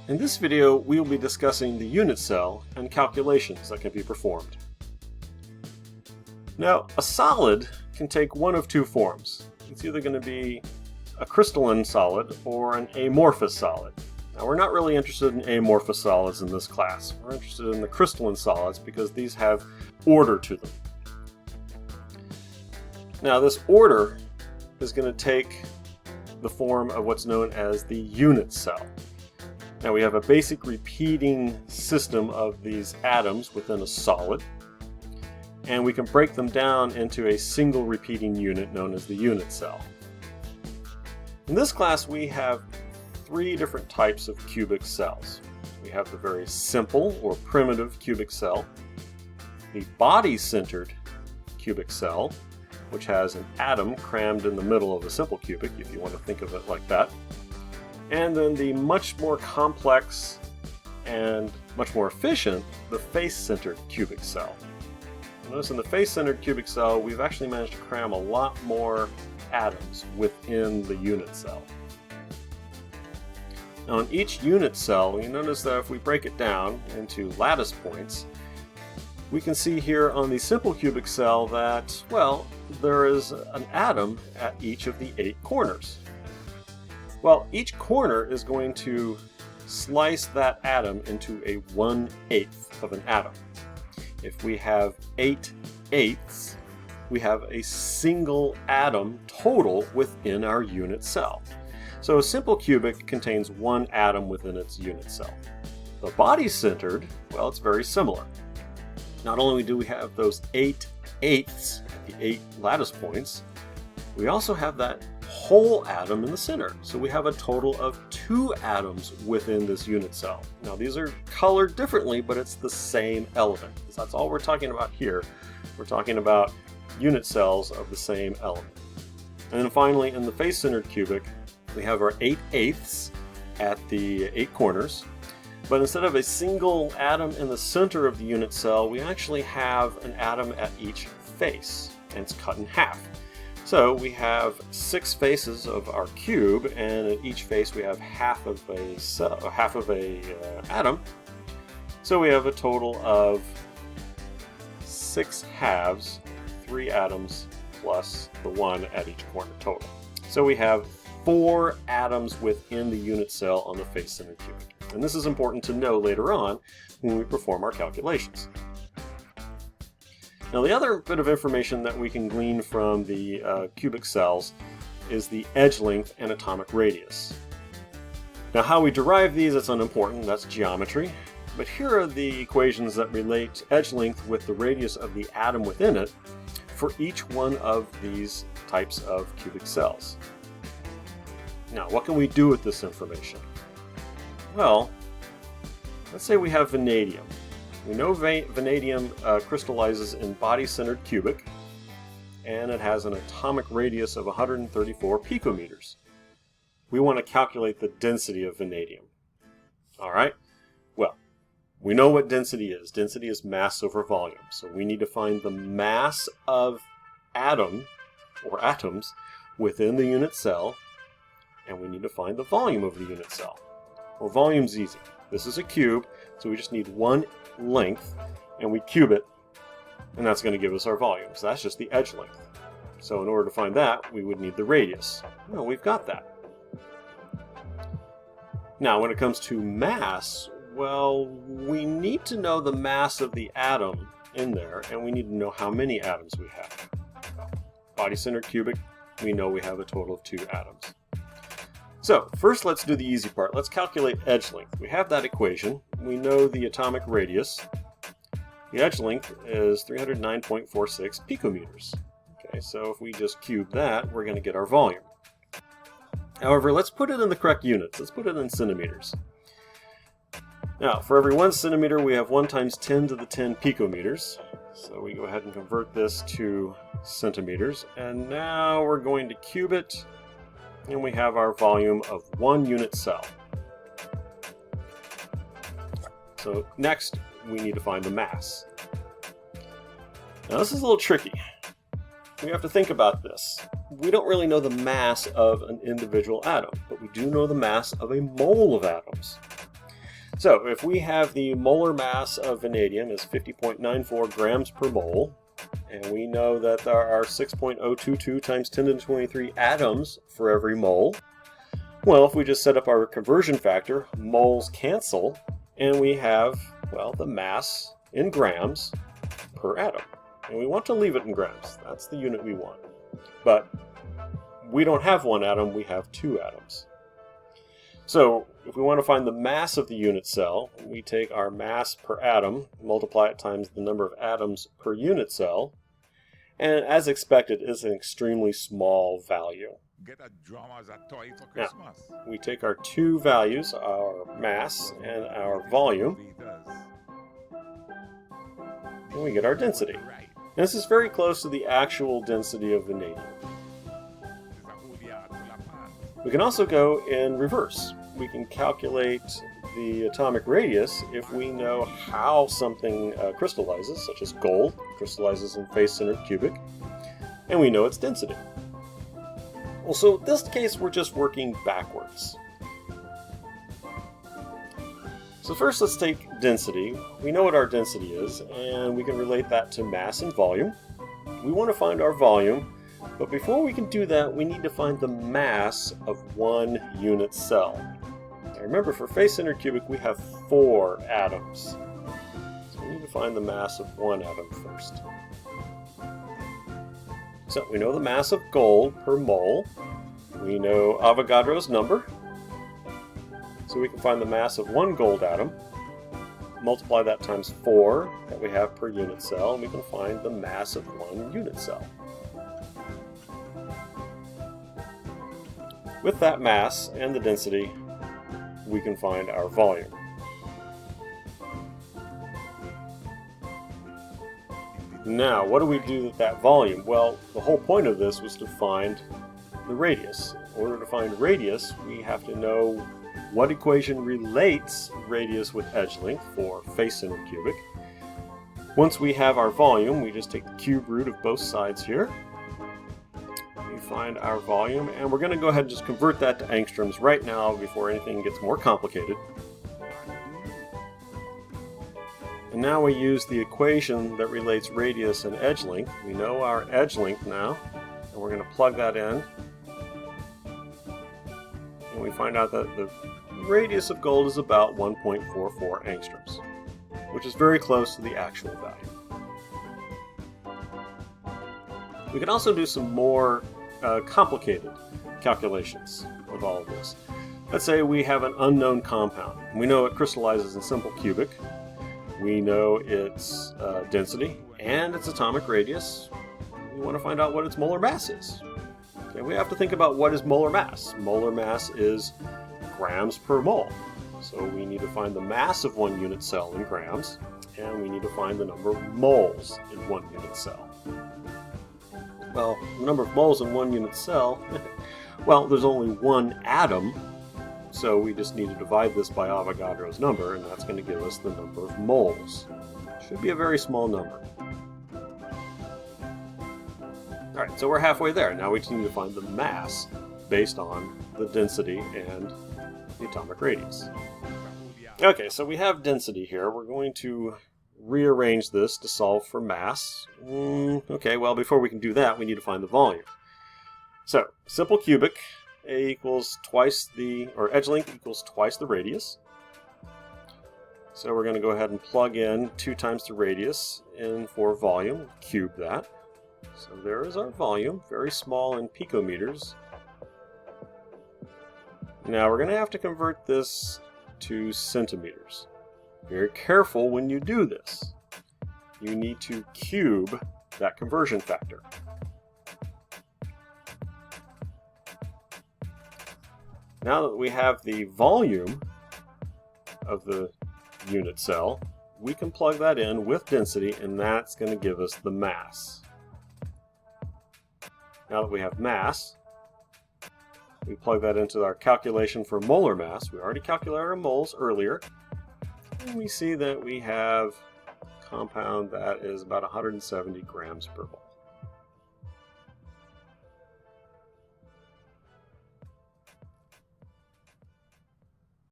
In this video, we will be discussing the unit cell and calculations that can be performed. Now, a solid can take one of two forms. It's either going to be a crystalline solid or an amorphous solid. Now, we're not really interested in amorphous solids in this class. We're interested in the crystalline solids because these have order to them. Now, this order is going to take the form of what's known as the unit cell. Now, we have a basic repeating system of these atoms within a solid, and we can break them down into a single repeating unit known as the unit cell. In this class, we have three different types of cubic cells. We have the very simple or primitive cubic cell, the body-centered cubic cell, which has an atom crammed in the middle of a simple cubic, if you want to think of it like that, and then the much more complex and much more efficient, the face-centered cubic cell. Notice in the face-centered cubic cell, we've actually managed to cram a lot more atoms within the unit cell. Now, in each unit cell, you notice that if we break it down into lattice points, we can see here on the simple cubic cell that, well, there is an atom at each of the 8 corners. Well, each corner is going to slice that atom into a 1/8 of an atom. If we have 8/8, we have a single atom total within our unit cell. So a simple cubic contains one atom within its unit cell. The body-centered, well, it's very similar. Not only do we have those 8/8 at the 8 lattice points, we also have that whole atom in the center. So we have a total of 2 atoms within this unit cell. Now, these are colored differently, but it's the same element. That's all we're talking about here. We're talking about unit cells of the same element. And then finally, in the face-centered cubic, we have our 8/8 at the 8 corners. But instead of a single atom in the center of the unit cell, we actually have an atom at each face, and it's cut in half. So we have 6 faces of our cube, and at each face we have half of a atom. So we have a total of 6 halves, 3 atoms plus the 1 at each corner total. So we have 4 atoms within the unit cell on the face-centered cubic. And this is important to know later on when we perform our calculations. Now, the other bit of information that we can glean from the cubic cells is the edge length and atomic radius. Now, how we derive these, it's unimportant, that's geometry. But here are the equations that relate edge length with the radius of the atom within it for each one of these types of cubic cells. Now, what can we do with this information? Well, let's say we have vanadium. We know vanadium crystallizes in body-centered cubic, and it has an atomic radius of 134 picometers. We want to calculate the density of vanadium. All right? Well, we know what density is. Density is mass over volume. So we need to find the mass of atom, or atoms, within the unit cell, and we need to find the volume of the unit cell. Well, volume's easy. This is a cube, so we just need one length, and we cube it, and that's going to give us our volume. So that's just the edge length. So in order to find that, we would need the radius. Well, we've got that. Now, when it comes to mass, well, we need to know the mass of the atom in there, and we need to know how many atoms we have. Body-centered cubic, we know we have a total of 2 atoms. So, first let's do the easy part. Let's calculate edge length. We have that equation. We know the atomic radius. The edge length is 309.46 picometers. Okay, so if we just cube that, we're going to get our volume. However, let's put it in the correct units. Let's put it in centimeters. Now, for every 1 centimeter, we have 1 times 10 to the 10 picometers. So we go ahead and convert this to centimeters. And now we're going to cube it. And we have our volume of 1 unit cell. So next, we need to find the mass. Now this is a little tricky. We have to think about this. We don't really know the mass of an individual atom, but we do know the mass of a mole of atoms. So if we have the molar mass of vanadium is 50.94 grams per mole, and we know that there are 6.022 times 10 to the 23 atoms for every mole, well, if we just set up our conversion factor, moles cancel, and we have, well, the mass in grams per atom. And we want to leave it in grams. That's the unit we want. But we don't have one atom, we have two atoms. So if we want to find the mass of the unit cell, we take our mass per atom, multiply it times the number of atoms per unit cell, and as expected, it's an extremely small value. Get a drum as a toy for Christmas. Now, we take our two values, our mass and our volume, and we get our density. And this is very close to the actual density of vanadium. We can also go in reverse. We can calculate the atomic radius if we know how something crystallizes, such as gold crystallizes in face-centered cubic, and we know its density. Well, so in this case, we're just working backwards. So first, let's take density. We know what our density is, and we can relate that to mass and volume. We want to find our volume, but before we can do that, we need to find the mass of one unit cell. Now remember, for face-centered cubic, we have 4 atoms. So we need to find the mass of one atom first. So we know the mass of gold per mole. We know Avogadro's number. So we can find the mass of one gold atom, multiply that times 4 that we have per unit cell, and we can find the mass of one unit cell. With that mass and the density, we can find our volume. Now, what do we do with that volume? Well, the whole point of this was to find the radius. In order to find radius, we have to know what equation relates radius with edge length for face-centered cubic. Once we have our volume, we just take the cube root of both sides here. We find our volume, and we're going to go ahead and just convert that to angstroms right now before anything gets more complicated. And now we use the equation that relates radius and edge length. We know our edge length now, and we're going to plug that in. And we find out that the radius of gold is about 1.44 angstroms, which is very close to the actual value. We can also do some more complicated calculations with all of this. Let's say we have an unknown compound. We know it crystallizes in simple cubic. We know its density and its atomic radius. We want to find out what its molar mass is. Okay, we have to think about what is molar mass. Molar mass is grams per mole. So we need to find the mass of one unit cell in grams, and we need to find the number of moles in one unit cell. Well, the number of moles in one unit cell, well, there's only one atom, so we just need to divide this by Avogadro's number, and that's going to give us the number of moles. Should be a very small number. Alright, so we're halfway there. Now we just need to find the mass based on the density and the atomic radius. Okay, so we have density here. We're going to rearrange this to solve for mass. Okay, well, before we can do that, we need to find the volume. So, simple cubic, A equals twice the, or edge length equals twice the radius. So we're going to go ahead and plug in 2 times the radius in for volume, cube that. So there is our volume, very small in picometers. Now we're going to have to convert this to centimeters. Very careful when you do this. You need to cube that conversion factor. Now that we have the volume of the unit cell, we can plug that in with density, and that's going to give us the mass. Now that we have mass, we plug that into our calculation for molar mass. We already calculated our moles earlier. And we see that we have a compound that is about 170 grams per mole.